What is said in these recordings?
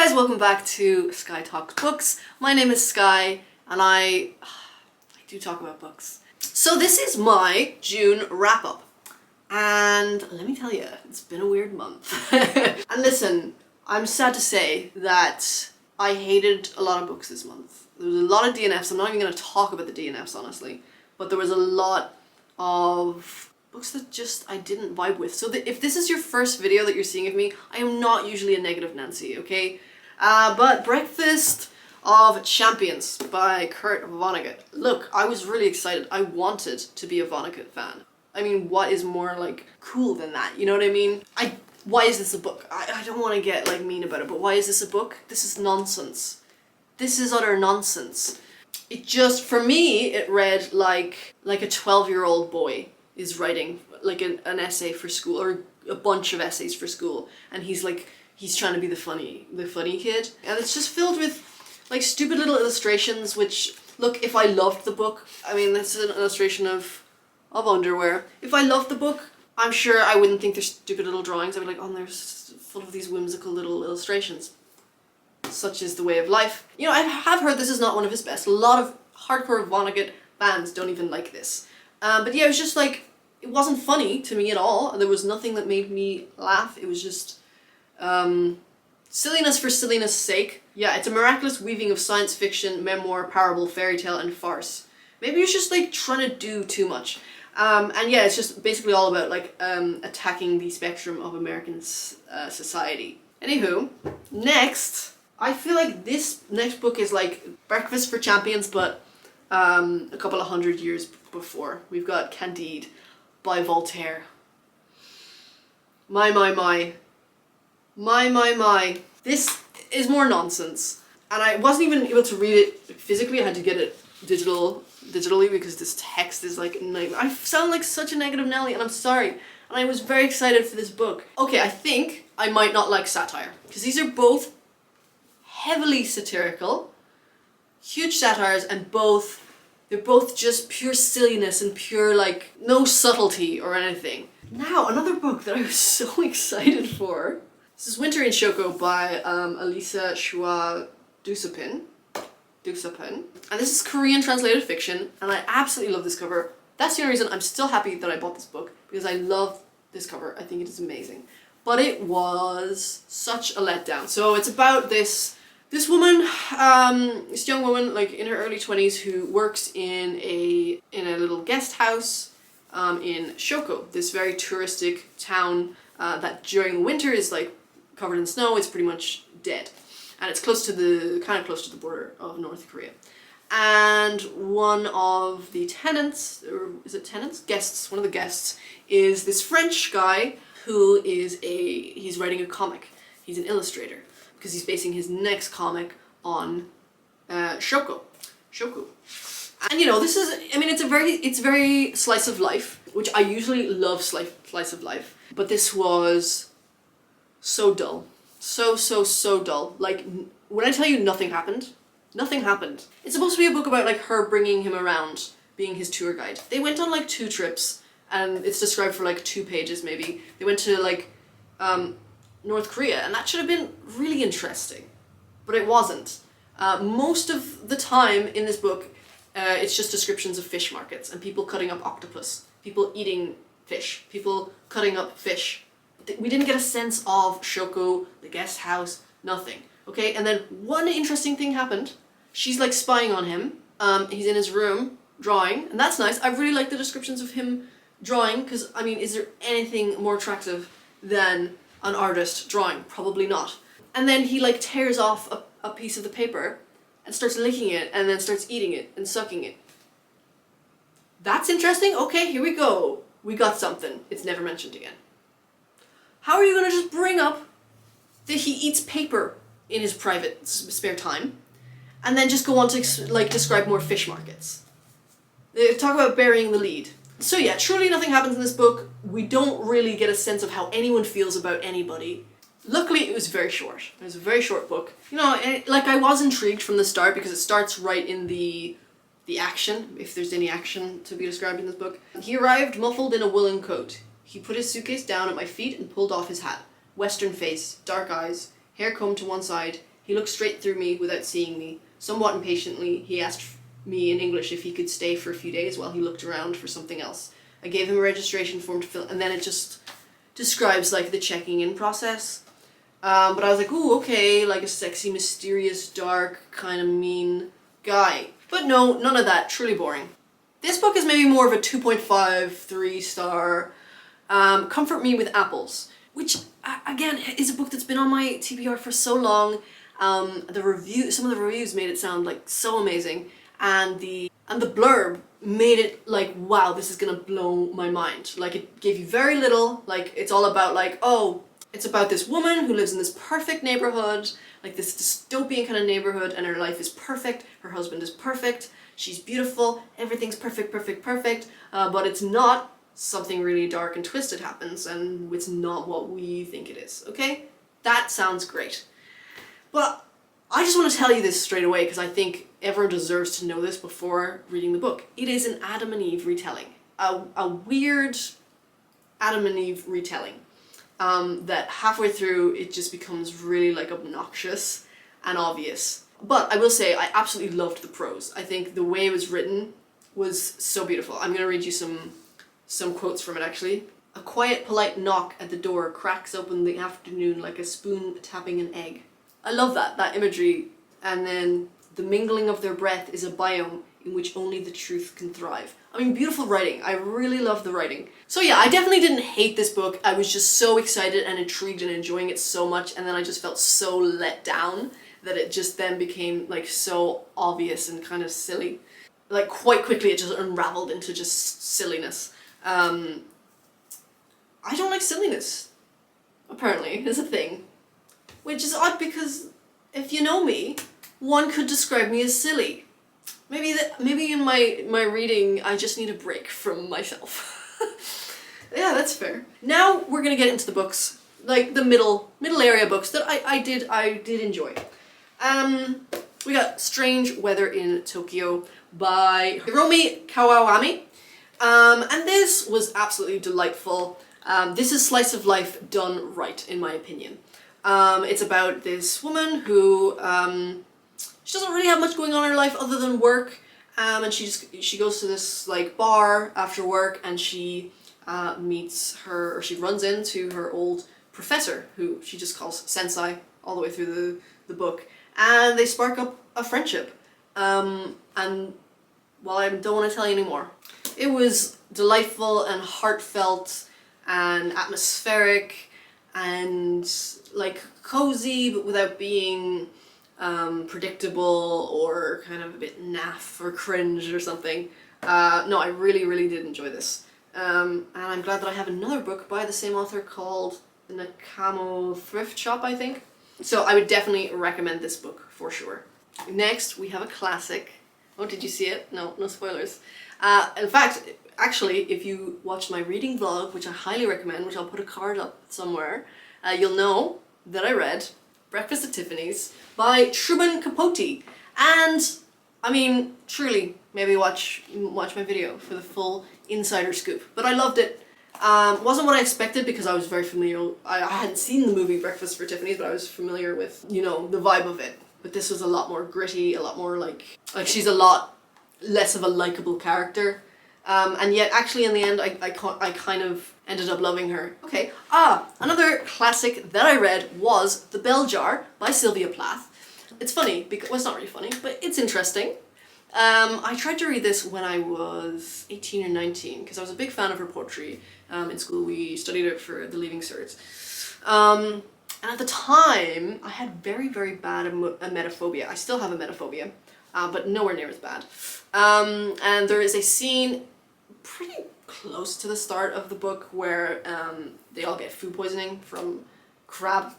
guys, welcome back to SkyTalksBooks. My name is Sky, and I do talk about books. So this is my June wrap-up, and let me tell you, it's been a weird month. And listen, I'm sad to say that I hated a lot of books this month. There was a lot of DNFs. I'm not even going to talk about the DNFs, honestly, but there was a lot of books that just I didn't vibe with. So if this is your first video that you're seeing of me, I am not usually a negative Nancy, okay? But Breakfast of Champions by Kurt Vonnegut. Look, I was really excited. I wanted to be a Vonnegut fan. I mean, what is more like cool than that? You know what I mean? Why is this a book? I don't want to get like mean about it, but why is this a book? This is nonsense. This is utter nonsense. It just, for me, it read like a 12-year-old boy is writing like an essay for school, or a bunch of essays for school, and he's trying to be the funny kid, and it's just filled with like stupid little illustrations, which, look, if I loved the book, I mean, this is an illustration of underwear. If I loved the book, I'm sure I wouldn't think they're stupid little drawings. I'd be like, oh, they're full of these whimsical little illustrations. Such is the way of life. You know, I have heard this is not one of his best. A lot of hardcore Vonnegut fans don't even like this. But yeah, it was just like, it wasn't funny to me at all. There was nothing that made me laugh. It was just silliness for silliness' sake. Yeah, it's a miraculous weaving of science fiction, memoir, parable, fairy tale, and farce. Maybe it's just like trying to do too much. And yeah, it's just basically all about like attacking the spectrum of American society. Anywho, next, I feel like this next book is like Breakfast for Champions, but a couple of hundred years before. We've got Candide by Voltaire. My. This is more nonsense. And I wasn't even able to read it physically. I had to get it digitally because this text is like a nightmare. I sound like such a negative Nelly, and I'm sorry. And I was very excited for this book. Okay, I think I might not like satire, because these are both heavily satirical, huge satires, and they're both just pure silliness and pure, like, no subtlety or anything. Now, another book that I was so excited for. This is Winter in Shoko by Elisa Chua Dusapin. And this is Korean translated fiction, and I absolutely love this cover. That's the only reason I'm still happy that I bought this book, because I love this cover. I think it is amazing. But it was such a letdown. So it's about this woman, this young woman, like in her early 20s, who works in a little guest house in Shoko, this very touristic town that during the winter is like covered in snow. It's pretty much dead, and it's kind of close to the border of North Korea. And one of the tenants, or is it tenants? Guests. One of the guests is this French guy who he's writing a comic. He's an illustrator, because he's basing his next comic on Shoko. And you know, this is, I mean, it's very slice of life, which I usually love slice of life, but this was so dull. So dull. Like, when I tell you nothing happened, nothing happened. It's supposed to be a book about like her bringing him around, being his tour guide. They went on like 2 trips, and it's described for like 2 pages maybe. They went to like North Korea, and that should have been really interesting, but it wasn't. Most of the time in this book, it's just descriptions of fish markets and people cutting up octopus, people eating fish, people cutting up fish. We didn't get a sense of Shoko, the guest house, nothing. Okay, and then one interesting thing happened. She's like spying on him. He's in his room drawing, and that's nice. I really like the descriptions of him drawing, because I mean, is there anything more attractive than an artist drawing? Probably not. And then he like tears off a piece of the paper and starts licking it, and then starts eating it and sucking it. That's interesting. Okay, here we go. We got something. It's never mentioned again. How are you gonna just bring up that he eats paper in his private spare time, and then just go on to like describe more fish markets? They talk about burying the lead. So yeah, truly nothing happens in this book. We don't really get a sense of how anyone feels about anybody. Luckily, it was very short. It was a very short book. You know, like, I was intrigued from the start, because it starts right in the action, if there's any action to be described in this book. He arrived muffled in a woolen coat. He put his suitcase down at my feet and pulled off his hat. Western face, dark eyes, hair combed to one side, He looked straight through me without seeing me. Somewhat impatiently, he asked me in English if he could stay for a few days while he looked around for something else. I gave him a registration form to fill, and then it just describes like the checking in process. But I was like, ooh, okay, like a sexy, mysterious, dark, kind of mean guy. But no, none of that, truly boring. This book is maybe more of a 2.5, 3-star, comfort me with apples, which again is a book that's been on my TBR for so long. Some of the reviews made it sound like so amazing, and the blurb made it like, wow, this is gonna blow my mind. Like, it gave you very little. Like, it's all about like, oh, it's about this woman who lives in this perfect neighborhood, like this dystopian kind of neighborhood, and her life is perfect, her husband is perfect, she's beautiful, everything's perfect, but it's not. Something really dark and twisted happens, and it's not what we think it is, okay? That sounds great. But I just want to tell you this straight away, because I think everyone deserves to know this before reading the book. It is an Adam and Eve retelling. A weird Adam and Eve retelling. That halfway through, it just becomes really like obnoxious and obvious. But I will say, I absolutely loved the prose. I think the way it was written was so beautiful. I'm gonna read you some quotes from it, actually. A quiet, polite knock at the door cracks open the afternoon like a spoon tapping an egg. I love that imagery. And then, the mingling of their breath is a biome in which only the truth can thrive. I mean, beautiful writing. I really love the writing. So yeah, I definitely didn't hate this book. I was just so excited and intrigued and enjoying it so much, and then I just felt so let down that it just then became like so obvious and kind of silly. Like, quite quickly it just unraveled into just silliness. I don't like silliness, apparently, is a thing. Which is odd, because if you know me, one could describe me as silly. Maybe in my reading I just need a break from myself. Yeah, that's fair. Now we're gonna get into the books, like the middle area books that I did enjoy. We got Strange Weather in Tokyo by Hiromi Kawawami. And this was absolutely delightful. This is slice of life done right, in my opinion. It's about this woman who, she doesn't really have much going on in her life other than work, and she goes to this like bar after work, and she she runs into her old professor, who she just calls Sensei all the way through the book, and they spark up a friendship. And well, I don't want to tell you anymore. It was delightful and heartfelt and atmospheric and like cozy, but without being predictable or kind of a bit naff or cringe or something. No, I really did enjoy this. And I'm glad that I have another book by the same author called The Nakamo Thrift Shop, I think. So I would definitely recommend this book for sure. Next, we have a classic. Oh, did you see it? No spoilers. In fact, actually, if you watched my reading vlog, which I highly recommend, which I'll put a card up somewhere, you'll know that I read Breakfast at Tiffany's by Truman Capote. And, I mean, truly, maybe watch my video for the full insider scoop. But I loved it. Wasn't what I expected, because I was very familiar. I hadn't seen the movie Breakfast for Tiffany's, but I was familiar with, you know, the vibe of it. But this was a lot more gritty, a lot more like she's a lot less of a likable character. And yet, actually, in the end, I kind of ended up loving her. Okay. Another classic that I read was The Bell Jar by Sylvia Plath. It's funny, because, well, it's not really funny, but it's interesting. I tried to read this when I was 18 or 19, because I was a big fan of her poetry. In school, we studied it for the Leaving Certs. And at the time, I had very bad emetophobia. I still have emetophobia, but nowhere near as bad. And there is a scene pretty close to the start of the book where they all get food poisoning from crab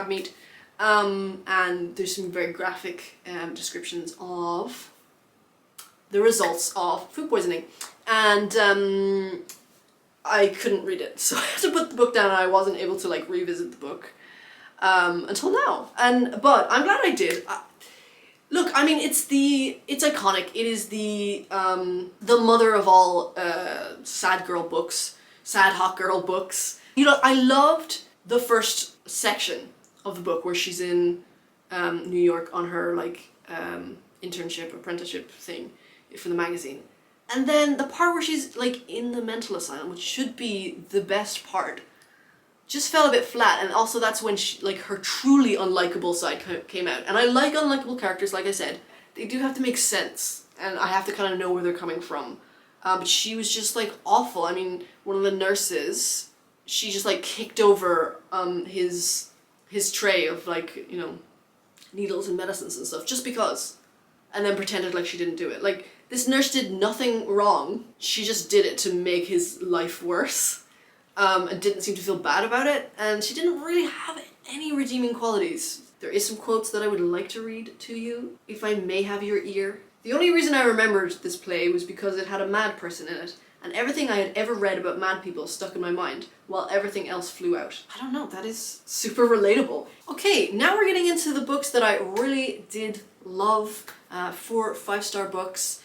meat. And there's some very graphic descriptions of the results of food poisoning. And I couldn't read it, so I had to put the book down, and I wasn't able to like revisit the book until now. But I'm glad I did. Look, I mean, it's iconic. It is the mother of all sad hot girl books. You know, I loved the first section of the book where she's in New York on her like internship, apprenticeship thing for the magazine. And then the part where she's like in the mental asylum, which should be the best part, just fell a bit flat. And also that's when she, like, her truly unlikable side came out. And I like unlikable characters, like I said. They do have to make sense, and I have to kind of know where they're coming from. But she was just like awful. I mean, one of the nurses, she just like kicked over his tray of like, you know, needles and medicines and stuff just because, and then pretended like she didn't do it. Like, this nurse did nothing wrong. She just did it to make his life worse, and didn't seem to feel bad about it, and she didn't really have any redeeming qualities. There is some quotes that I would like to read to you, if I may have your ear. The only reason I remembered this play was because it had a mad person in it, and everything I had ever read about mad people stuck in my mind, while everything else flew out. I don't know, that is super relatable. Okay, now we're getting into the books that I really did love. 4 5-star books.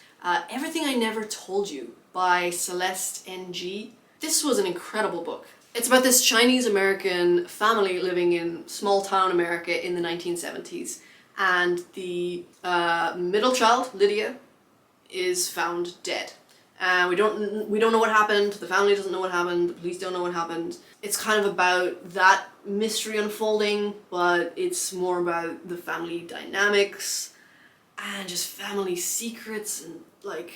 Everything I Never Told You by Celeste Ng. This was an incredible book. It's about this Chinese-American family living in small-town America in the 1970s. And the middle child, Lydia, is found dead. We don't know what happened, the family doesn't know what happened, the police don't know what happened. It's kind of about that mystery unfolding, but it's more about the family dynamics and just family secrets and like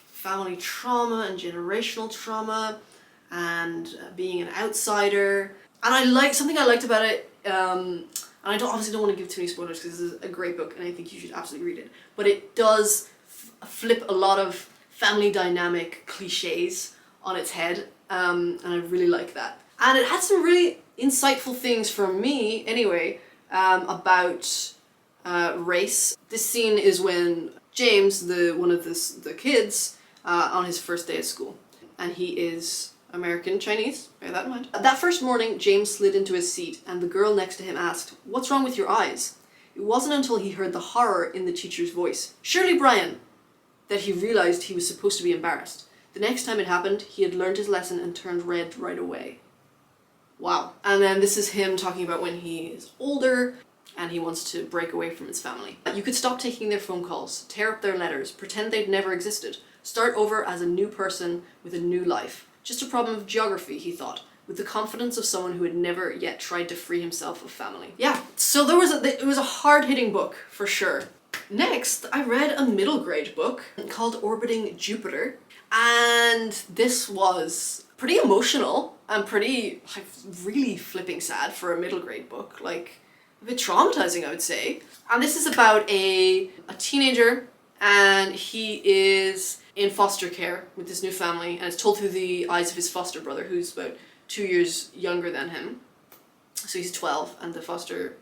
family trauma and generational trauma and being an outsider. And something I liked about it, and I obviously don't want to give too many spoilers because this is a great book and I think you should absolutely read it, but it does flip a lot of family dynamic cliches on its head, and I really like that. And it had some really insightful things for me, anyway, about race. This scene is when James, one of the kids, on his first day at school, and he is American Chinese, bear that in mind. That first morning, James slid into his seat and the girl next to him asked, "What's wrong with your eyes?" It wasn't until he heard the horror in the teacher's voice, "Surely, Brian," that he realized he was supposed to be embarrassed. The next time it happened, he had learned his lesson and turned red right away. Wow. And then this is him talking about when he is older and he wants to break away from his family. You could stop taking their phone calls, tear up their letters, pretend they'd never existed, start over as a new person with a new life. Just a problem of geography, he thought, with the confidence of someone who had never yet tried to free himself of family. Yeah, so it was a hard-hitting book, for sure. Next, I read a middle grade book called Orbiting Jupiter, and this was pretty emotional and pretty, like, really flipping sad for a middle grade book, like, a bit traumatizing, I would say. And this is about a teenager, and he is in foster care with this new family, and it's told through the eyes of his foster brother, who's about 2 years younger than him. So he's 12, and the foster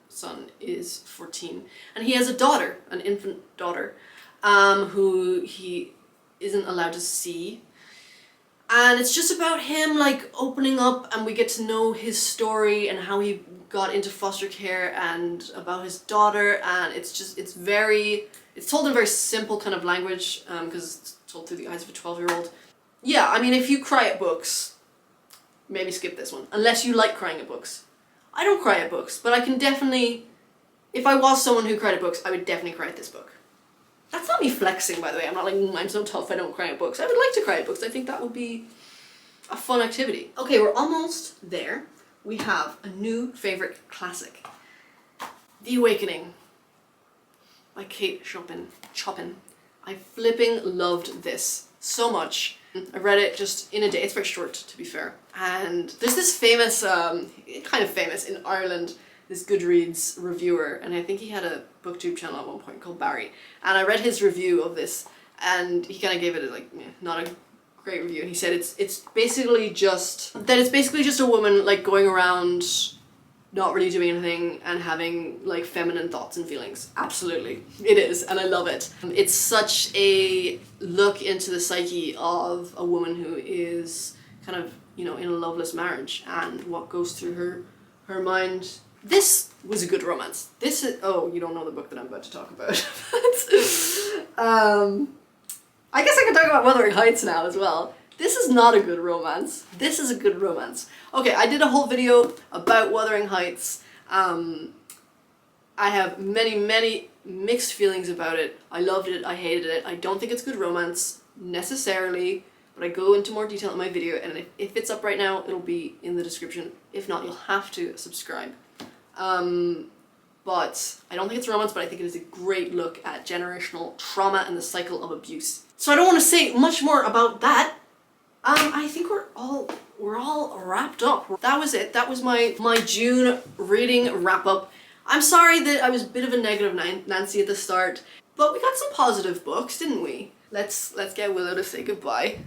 son is 14. And he has a daughter, an infant daughter, who he isn't allowed to see. And it's just about him, like, opening up, and we get to know his story and how he got into foster care and about his daughter, and it's told in a very simple kind of language, because it's told through the eyes of a 12-year-old. Yeah, I mean, if you cry at books, maybe skip this one, unless you like crying at books. I don't cry at books, but I can definitely, if I was someone who cried at books, I would definitely cry at this book. That's not me flexing, by the way. I'm not like, I'm so tough I don't cry at books. I would like to cry at books. I think that would be a fun activity. Okay, we're almost there. We have a new favorite classic. The Awakening by Kate Chopin. I flipping loved this so much. I read it just in a day. It's very short, to be fair. And there's this famous, kind of famous in Ireland, this Goodreads reviewer, and I think he had a booktube channel at one point called Barry. And I read his review of this, and he kind of gave it like not a great review. And he said it's basically just a woman like going around, not really doing anything and having like feminine thoughts and feelings. Absolutely, it is, and I love it. It's such a look into the psyche of a woman who is kind of, you know, in a loveless marriage and what goes through her mind. This was a good romance. This is, oh, you don't know the book that I'm about to talk about. I guess I can talk about Wuthering Heights now as well. This is not a good romance. This is a good romance. Okay, I did a whole video about Wuthering Heights. I have many, many mixed feelings about it. I loved it, I hated it. I don't think it's good romance, necessarily, but I go into more detail in my video, and if it's up right now, it'll be in the description. If not, you'll have to subscribe. But I don't think it's romance, but I think it is a great look at generational trauma and the cycle of abuse. So I don't want to say much more about that. I think we're all wrapped up. That was it. That was my June reading wrap up. I'm sorry that I was a bit of a negative Nancy at the start, but we got some positive books, didn't we? Let's get Willow to say goodbye.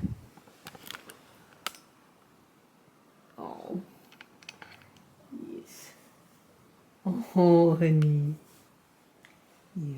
Oh. Yes. Oh, honey. Yeah.